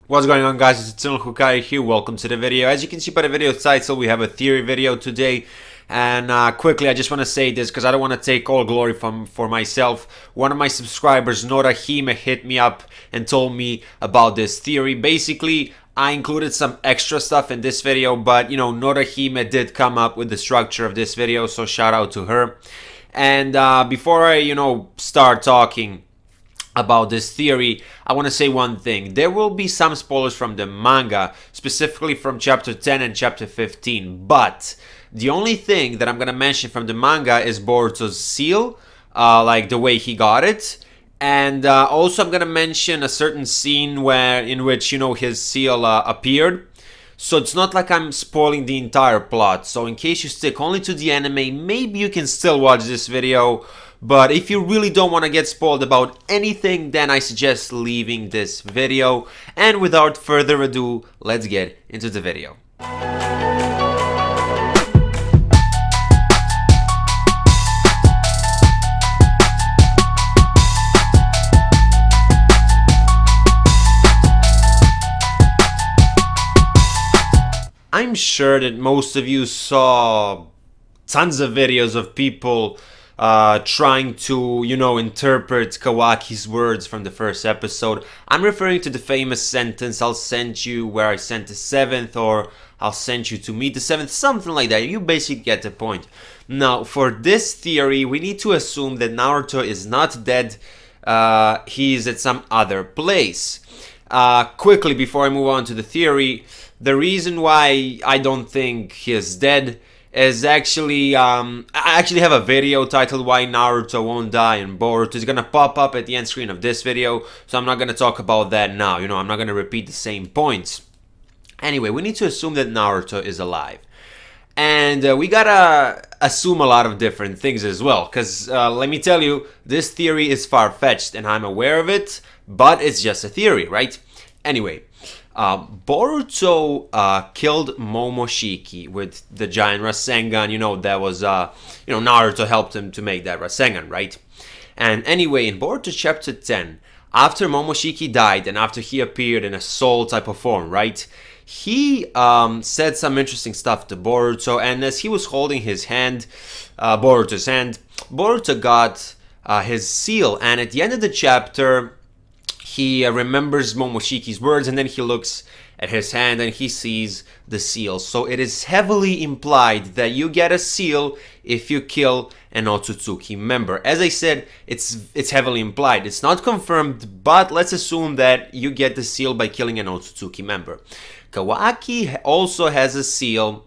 What's going on, guys? It's Hokage here. Welcome to the video. As you can see by the video title, we have a theory video today. And quickly, I just want to say this because I don't want to take all glory for myself. One of my subscribers, Norahime, hit me up and told me about this theory. Basically, I included some extra stuff in this video, but you know, Norahime did come up with the structure of this video, so shout out to her. And before I, start talking about this theory, I want to say one thing. There will be some spoilers from the manga, specifically from chapter 10 and chapter 15, but the only thing that I'm going to mention from the manga is Boruto's seal, like the way he got it. And also I'm going to mention a certain scene in which, his seal appeared. So it's not like I'm spoiling the entire plot. So in case you stick only to the anime, maybe you can still watch this video. But if you really don't want to get spoiled about anything, then I suggest leaving this video. And without further ado, let's get into the video. I'm sure that most of you saw tons of videos of people trying to, interpret Kawaki's words from the first episode. I'm referring to the famous sentence, "I'll send you where I sent the seventh," or "I'll send you to meet the seventh," something like that. You basically get the point. Now, for this theory, we need to assume that Naruto is not dead. He's at some other place. Quickly, before I move on to the theory, the reason why I don't think he is dead is actually, I actually have a video titled "Why Naruto Won't Die" in Boruto. It's gonna pop up at the end screen of this video, so I'm not gonna talk about that now. I'm not gonna repeat the same points. Anyway, we need to assume that Naruto is alive. And we gotta assume a lot of different things as well, because let me tell you, this theory is far-fetched, and I'm aware of it, but it's just a theory, right? Anyway, Boruto killed Momoshiki with the giant Rasengan. That was, Naruto helped him to make that Rasengan, right? And anyway, in Boruto chapter 10, after Momoshiki died and after he appeared in a soul type of form, right? He said some interesting stuff to Boruto, and as he was holding his hand, Boruto's hand, Boruto got his seal, and at the end of the chapter, he remembers Momoshiki's words, and then he looks at his hand and he sees the seal. So it is heavily implied that you get a seal if you kill an Otsutsuki member. As I said, it's heavily implied. It's not confirmed, but let's assume that you get the seal by killing an Otsutsuki member. Kawaki also has a seal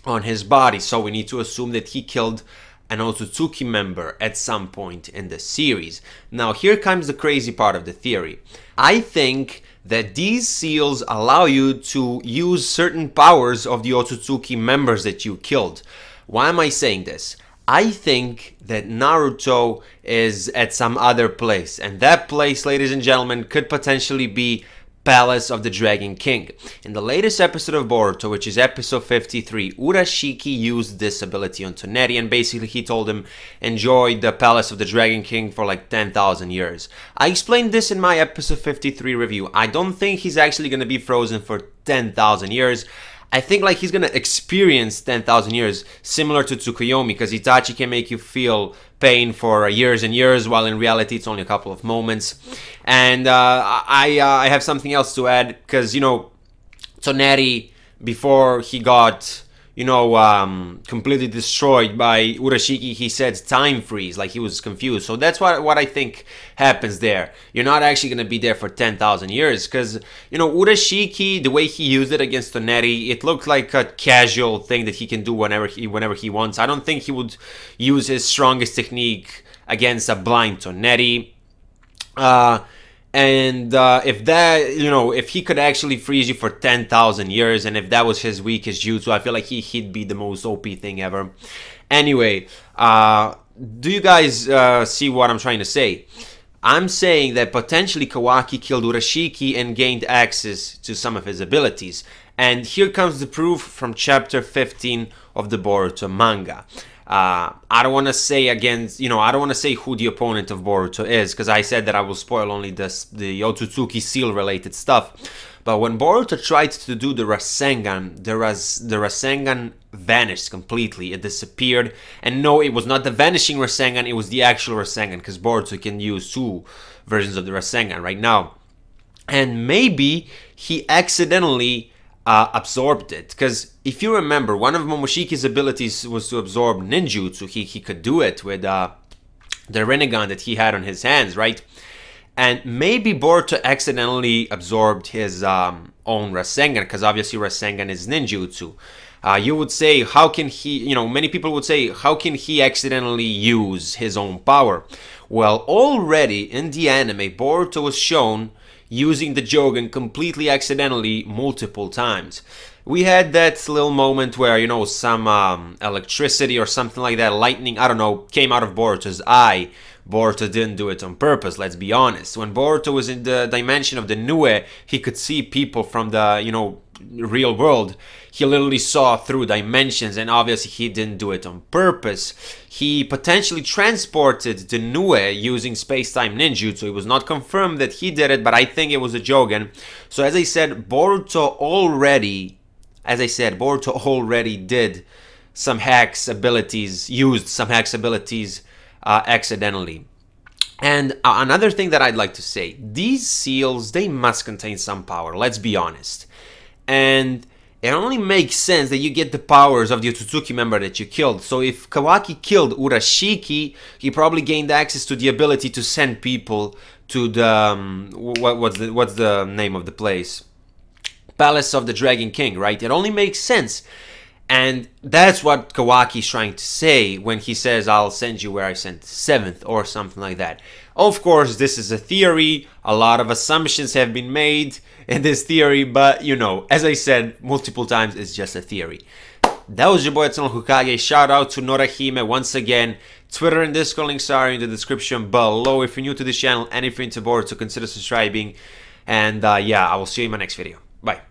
on his body, so we need to assume that he killed an Otsutsuki member at some point in the series. Now, here comes the crazy part of the theory. I think that these seals allow you to use certain powers of the Otsutsuki members that you killed. Why am I saying this? I think that Naruto is at some other place, and that place, ladies and gentlemen, could potentially be Palace of the Dragon King. In the latest episode of Boruto, which is episode 53, Urashiki used this ability on Toneri, and basically he told him, enjoy the Palace of the Dragon King for like 10,000 years. I explained this in my episode 53 review. I don't think he's actually going to be frozen for 10,000 years. I think like he's gonna experience 10,000 years, similar to Tsukuyomi, because Itachi can make you feel pain for years and years, while in reality it's only a couple of moments. And I have something else to add, because Toneri, before he got completely destroyed by Urashiki, he said time freeze, like he was confused. So that's what I think happens there. You're not actually going to be there for 10,000 years, because Urashiki, the way he used it against Toneri, it looked like a casual thing that he can do whenever he wants. I don't think he would use his strongest technique against a blind Toneri. And if he could actually freeze you for 10,000 years, and if that was his weakest jutsu, I feel like he'd be the most OP thing ever. Anyway, do you guys see what I'm trying to say? I'm saying that potentially Kawaki killed Urashiki and gained access to some of his abilities. And here comes the proof from chapter 15 of the Boruto manga. I don't want to say against, I don't want to say who the opponent of Boruto is, because I said that I will spoil only the Otsutsuki seal related stuff. But when Boruto tried to do the Rasengan, the Rasengan vanished completely. It disappeared. And no, it was not the vanishing Rasengan, it was the actual Rasengan, because Boruto can use 2 versions of the Rasengan right now. And maybe he accidentally absorbed it, because if you remember, one of Momoshiki's abilities was to absorb ninjutsu. He could do it with the Rinnegan that he had on his hands, right? And maybe Boruto accidentally absorbed his own Rasengan, because obviously Rasengan is ninjutsu. You would say, how can he, many people would say, how can he accidentally use his own power? Well, already in the anime, Boruto was shown using the Jogan completely accidentally multiple times. We had that little moment where, some electricity or something like that, lightning, I don't know, came out of Boruto's eye. Boruto didn't do it on purpose, let's be honest. When Boruto was in the dimension of the Nue, he could see people from the, real world. He literally saw through dimensions, and obviously he didn't do it on purpose. He potentially transported the Nue using space-time ninjutsu. It was not confirmed that he did it, but I think it was a Jogan. So as I said, Boruto already did some hacks abilities, used some hacks abilities accidentally. And another thing that I'd like to say, these seals, they must contain some power, let's be honest. And it only makes sense that you get the powers of the Otsutsuki member that you killed. So if Kawaki killed Urashiki, he probably gained access to the ability to send people to the what's the name of the place? Palace of the Dragon King, right? It only makes sense. And that's what Kawaki's trying to say when he says, I'll send you where I sent 7th or something like that. Of course, this is a theory. A lot of assumptions have been made in this theory, but as I said multiple times, it's just a theory. That was your boy Hokage. Shout out to Norahime once again. Twitter and Discord links are in the description below. If you're new to this channel and if you're into Boruto, consider subscribing. And yeah, I will see you in my next video. Bye.